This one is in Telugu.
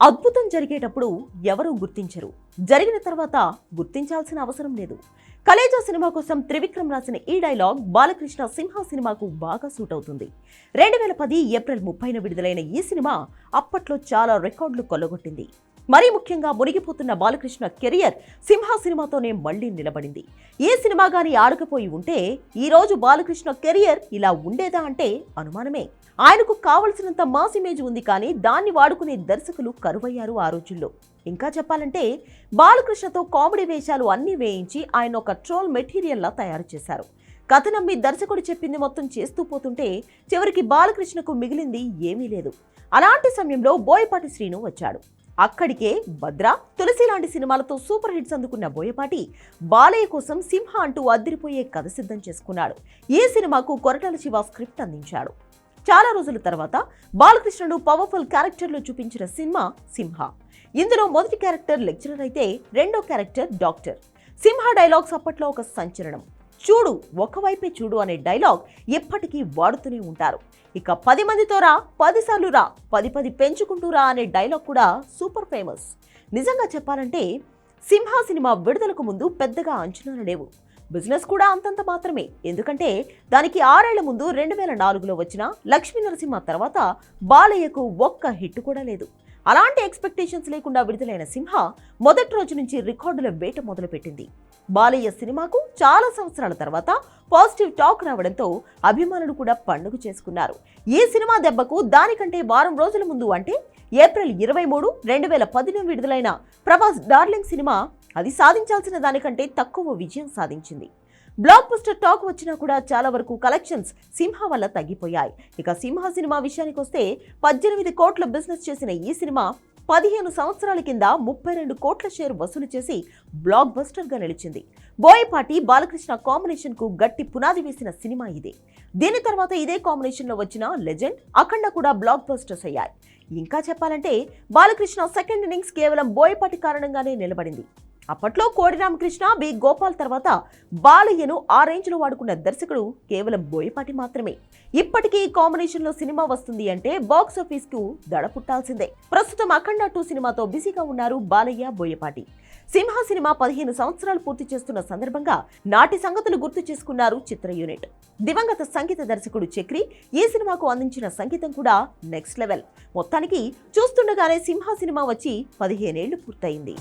అద్భుతం జరిగేటప్పుడు ఎవరూ గుర్తించరు, జరిగిన తర్వాత గుర్తించాల్సిన అవసరం లేదు. కలేజా సినిమా కోసం త్రివిక్రమ్ రాసిన ఈ డైలాగ్ బాలకృష్ణ సింహ సినిమాకు బాగా సూట్ అవుతుంది. 2010 ఏప్రిల్ 30న విడుదలైన ఈ సినిమా అప్పట్లో చాలా రికార్డులు కొల్లగొట్టింది. మరీ ముఖ్యంగా మునిగిపోతున్న బాలకృష్ణ కెరియర్ సింహ సినిమాతోనే మళ్లీ నిలబడింది. ఈ సినిమా గాని ఆడకపోయి ఉంటే ఈ రోజు బాలకృష్ణ కెరియర్ ఇలా ఉండేదా అంటే అనుమానమే. ఆయనకు కావలసినంత మాస్ ఇమేజ్ ఉంది, కానీ దాన్ని వాడుకునే దర్శకులు కరువయ్యారు ఆ రోజుల్లో. ఇంకా చెప్పాలంటే బాలకృష్ణతో కామెడీ వేషాలు అన్నీ వేయించి ఆయన ఒక ట్రోల్ మెటీరియల్లా తయారు చేశారు. కథ నమ్మి దర్శకుడు చెప్పింది మొత్తం చేస్తూ పోతుంటే చివరికి బాలకృష్ణకు మిగిలింది ఏమీ లేదు. అలాంటి సమయంలో బోయపాటి శ్రీను వచ్చాడు. అక్కడికే భద్ర, తులసి లాంటి సినిమాలతో సూపర్ హిట్స్ అందుకున్న బోయపాటి బాలయ్య కోసం సింహ అంటూ అదిరిపోయే కథ సిద్ధం చేసుకున్నాడు. ఈ సినిమాకు కొరటాల శివ స్క్రిప్ట్ అందించాడు. చాలా రోజుల తర్వాత బాలకృష్ణను పవర్ఫుల్ క్యారెక్టర్లో చూపించిన సినిమా సింహ. ఇందులో మొదటి క్యారెక్టర్ లెక్చరర్ అయితే రెండో క్యారెక్టర్ డాక్టర్. సింహ డైలాగ్స్ అప్పట్లో ఒక సంచలనం. చూడు ఒకవైపే చూడు అనే డైలాగ్ ఎప్పటికీ వాడుతూనే ఉంటారు. ఇక 10 మందితో రా, 10 సార్లు రా, 10 పెంచుకుంటూ రా అనే డైలాగ్ కూడా సూపర్ ఫేమస్. నిజంగా చెప్పాలంటే సింహ సినిమా విడుదలకు ముందు పెద్దగా అంచనాలు లేవు. బిజినెస్ కూడా అంతంత మాత్రమే. ఎందుకంటే దానికి 6 ఏళ్ల ముందు 2004లో వచ్చిన లక్ష్మీ నరసింహ తర్వాత బాలయ్యకు ఒక్క హిట్ కూడా లేదు. అలాంటి ఎక్స్పెక్టేషన్స్ లేకుండా విడుదలైన సింహ మొదటి రోజు నుంచి రికార్డుల వేట మొదలుపెట్టింది. బాలయ్య సినిమాకు చాలా సంవత్సరాల తర్వాత పాజిటివ్ టాక్ రావడంతో అభిమానులు కూడా పండుగ చేసుకున్నారు. ఈ సినిమా దెబ్బకు దానికంటే వారం రోజుల ముందు అంటే ఏప్రిల్ 23, 2010 విడుదలైన ప్రభాస్ డార్లింగ్ సినిమా అది సాధించాల్సిన దానికంటే తక్కువ విజయం సాధించింది. బ్లాక్ బస్టర్ టాక్ వచ్చినా కూడా చాలా వరకు కలెక్షన్స్ సింహ వల్ల తగ్గిపోయాయి. ఇక సింహ సినిమా విషయానికి వస్తే 18 కోట్ల బిజినెస్ చేసిన ఈ సినిమా 15 సంవత్సరాల కింద 32 కోట్ల షేర్ వసూలు చేసి బ్లాక్ బస్టర్ గా నిలిచింది. బోయపాటి బాలకృష్ణ కాంబినేషన్ కు గట్టి పునాది వేసిన సినిమా ఇదే. దీని తర్వాత ఇదే కాంబినేషన్ లో వచ్చిన లెజెండ్, అఖండ కూడా బ్లాక్ బస్టర్స్ అయ్యాయి. ఇంకా చెప్పాలంటే బాలకృష్ణ సెకండ్ ఇన్నింగ్స్ కేవలం బోయపాటి కారణంగానే నిలబడింది. అప్పట్లో కోడి రామకృష్ణ, బి గోపాల్ తర్వాత బాలయ్యను ఆ రేంజ్ లో వాడుకున్న దర్శకుడు కేవలం బోయపాటి మాత్రమే. ఇప్పటికీ ఈ కాంబినేషన్ లో సినిమా వస్తుంది అంటే బాక్స్ ఆఫీస్ కు దడ పుట్టాల్సిందే. ప్రస్తుతం అఖండ 2 సినిమాతో బిజీగా ఉన్నారు బాలయ్య, బోయపాటి. సింహ సినిమా 15 సంవత్సరాలు పూర్తి చేస్తున్న సందర్భంగా నాటి సంగతులు గుర్తు చేసుకున్నారు చిత్ర యూనిట్. దివంగత సంగీత దర్శకుడు చక్రి ఈ సినిమాకు అందించిన సంగీతం కూడా నెక్స్ట్ లెవెల్. మొత్తానికి చూస్తుండగానే సింహ సినిమా వచ్చి 15 ఏళ్లు పూర్తయింది.